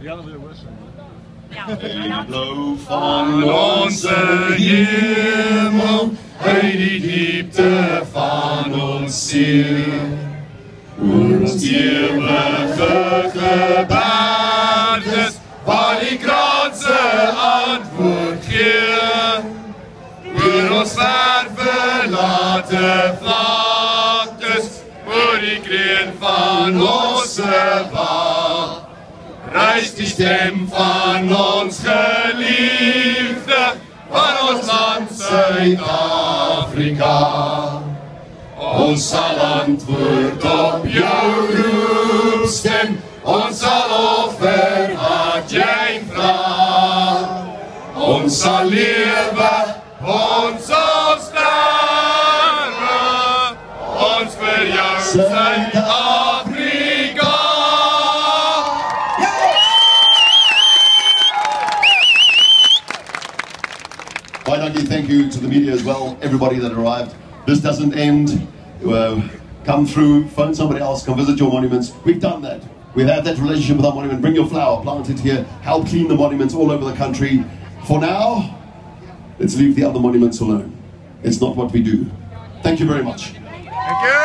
Blauw van onze hemel, uit die diepte van ons ziel. Ons eeuwige gebaardes, waar die kranse antwoord gee. Oor ons ver verlate vlaktes, oor die kreun van ons wacht. Reis die stem van ons geliefde, van ons land Suid-Afrika. Ons sal antwoord op jou roepstem, ons sal offer wat jy vraag. Ons sal lewe, ons sal sterwe, ons vir jou Suid-Afrika. Right, Andy, thank you to the media as well, everybody that arrived. This doesn't end. Come through, phone somebody else, come visit your monuments. We've done that. We've had that relationship with our monument. Bring your flower, plant it here, help clean the monuments all over the country. For now, let's leave the other monuments alone. It's not what we do. Thank you very much. Thank you.